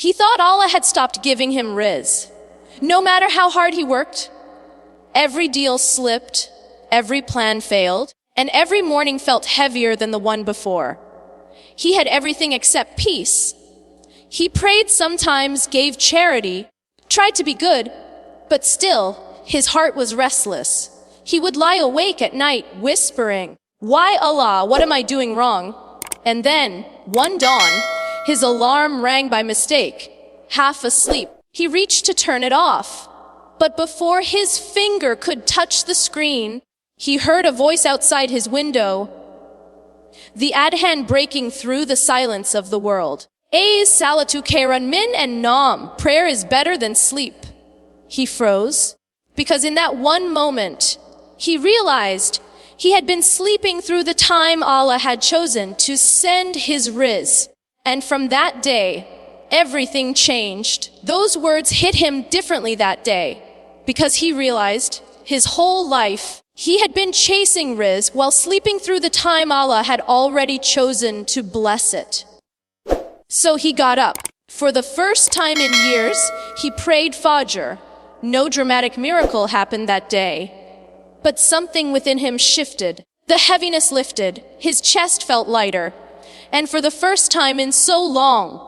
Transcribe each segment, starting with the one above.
He thought Allah had stopped giving him rizq. No matter how hard he worked, every deal slipped, every plan failed, and every morning felt heavier than the one before. He had everything except peace. He prayed sometimes, gave charity, tried to be good, but still, his heart was restless. He would lie awake at night, whispering, "Why Allah, what am I doing wrong?" And then, one dawn, his alarm rang by mistake. Half asleep, he reached to turn it off. But before his finger could touch the screen, he heard a voice outside his window, the adhan breaking through the silence of the world. A's salatu kairan min and nam, prayer is better than sleep. He froze, because in that one moment, he realized he had been sleeping through the time Allah had chosen to send his rizq. And from that day, everything changed. Those words hit him differently that day, because he realized his whole life he had been chasing rizq while sleeping through the time Allah had already chosen to bless it. So he got up. For the first time in years, he prayed Fajr. No dramatic miracle happened that day, but something within him shifted. The heaviness lifted, his chest felt lighter, and for the first time in so long,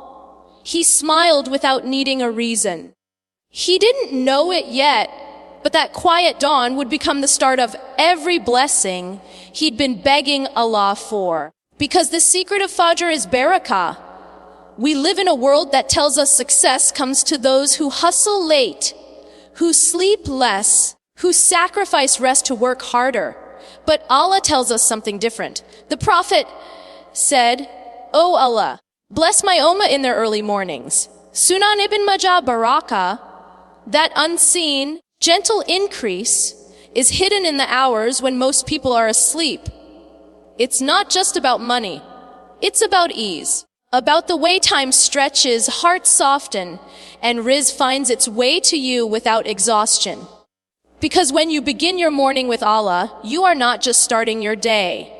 he smiled without needing a reason. He didn't know it yet, but that quiet dawn would become the start of every blessing he'd been begging Allah for. Because the secret of Fajr is Barakah. We live in a world that tells us success comes to those who hustle late, who sleep less, who sacrifice rest to work harder. But Allah tells us something different. The Prophet said, "O Allah, bless my ummah in their early mornings." Sunan ibn Majah Barakah, that unseen, gentle increase is hidden in the hours when most people are asleep. It's not just about money. It's about ease, about the way time stretches, hearts soften, and rizq finds its way to you without exhaustion. Because when you begin your morning with Allah, you are not just starting your day.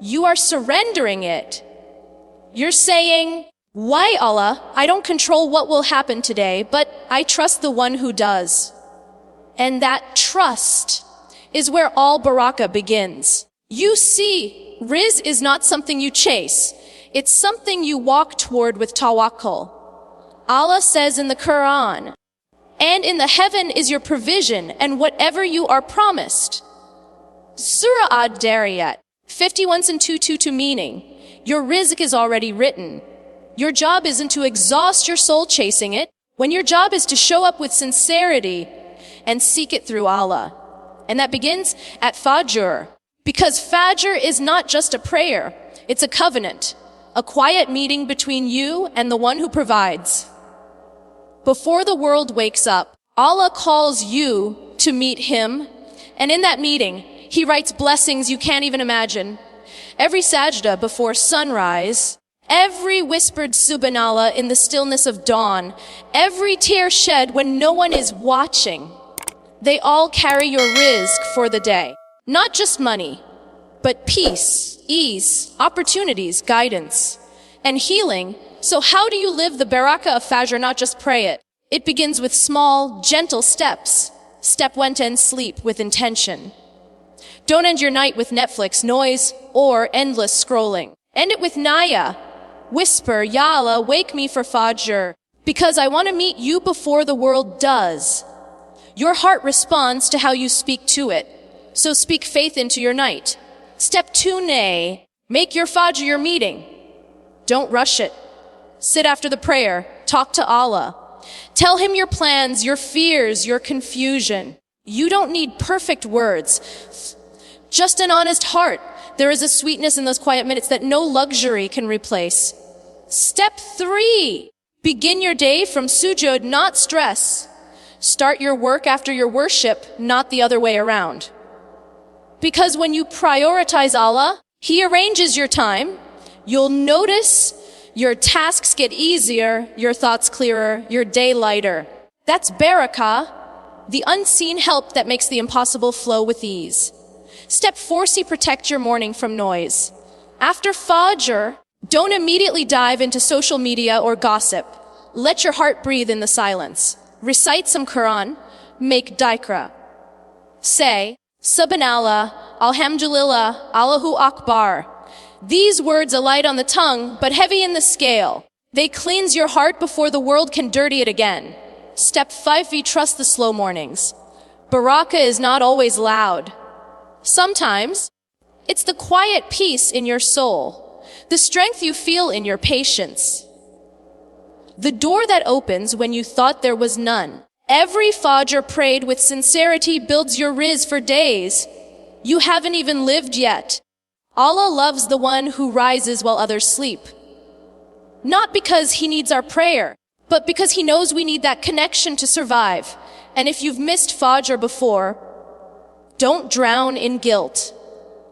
You are surrendering it. You're saying, "Why Allah? I don't control what will happen today, but I trust the one who does." And that trust is where all barakah begins. You see, rizq is not something you chase. It's something you walk toward with tawakkul. Allah says in the Qur'an, "And in the heaven is your provision and whatever you are promised." Surah Ad-Dariyat 51:2 meaning, your rizq is already written. Your job isn't to exhaust your soul chasing it, when your job is to show up with sincerity and seek it through Allah. And that begins at Fajr. Because Fajr is not just a prayer, it's a covenant, a quiet meeting between you and the one who provides. Before the world wakes up, Allah calls you to meet Him, and in that meeting, He writes blessings you can't even imagine. Every sajda before sunrise, every whispered subhanallah in the stillness of dawn, every tear shed when no one is watching, they all carry your rizq for the day. Not just money, but peace, ease, opportunities, guidance, and healing. So how do you live the barakah of Fajr, not just pray it? It begins with small, gentle steps. Step 1 to end sleep with intention. Don't end your night with Netflix, noise, or endless scrolling. End it with naya. Whisper, "Ya Allah, wake me for Fajr, because I want to meet you before the world does." Your heart responds to how you speak to it. So speak faith into your night. Step 2, nay. Make your Fajr your meeting. Don't rush it. Sit after the prayer. Talk to Allah. Tell Him your plans, your fears, your confusion. You don't need perfect words. Just an honest heart. There is a sweetness in those quiet minutes that no luxury can replace. Step 3. Begin your day from sujud, not stress. Start your work after your worship, not the other way around. Because when you prioritize Allah, He arranges your time. You'll notice your tasks get easier, your thoughts clearer, your day lighter. That's barakah, the unseen help that makes the impossible flow with ease. Step 4, protect your morning from noise. After Fajr, don't immediately dive into social media or gossip. Let your heart breathe in the silence. Recite some Qur'an. Make dikra. Say, Subhanallah, Alhamdulillah, Allahu Akbar. These words are light on the tongue, but heavy in the scale. They cleanse your heart before the world can dirty it again. Step 5. Trust the slow mornings. Barakah is not always loud. Sometimes, it's the quiet peace in your soul, the strength you feel in your patience, the door that opens when you thought there was none. Every Fajr prayed with sincerity builds your Rizq for days you haven't even lived yet. Allah loves the one who rises while others sleep. Not because He needs our prayer, but because He knows we need that connection to survive. And if you've missed Fajr before, don't drown in guilt.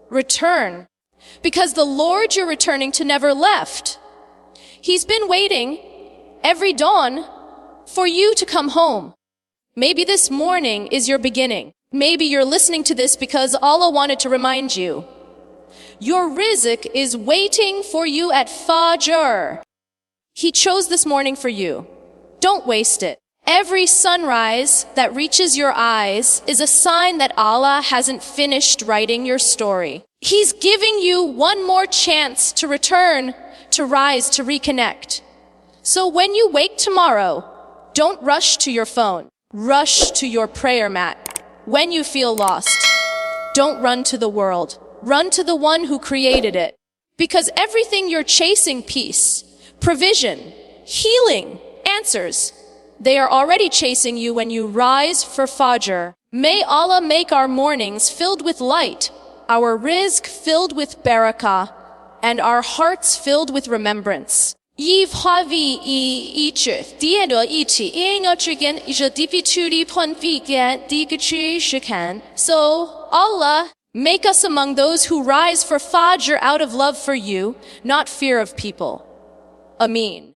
Return, because the Lord you're returning to never left. He's been waiting every dawn for you to come home. Maybe this morning is your beginning. Maybe you're listening to this because Allah wanted to remind you. Your Rizq is waiting for you at Fajr. He chose this morning for you. Don't waste it. Every sunrise that reaches your eyes is a sign that Allah hasn't finished writing your story. He's giving you one more chance to return, to rise, to reconnect. So when you wake tomorrow, don't rush to your phone. Rush to your prayer mat. When you feel lost, don't run to the world. Run to the one who created it. Because everything you're chasing, peace, provision, healing, answers, they are already chasing you when you rise for Fajr. May Allah make our mornings filled with light, our Rizq filled with barakah, and our hearts filled with remembrance. So Allah, make us among those who rise for Fajr out of love for you, not fear of people. Ameen.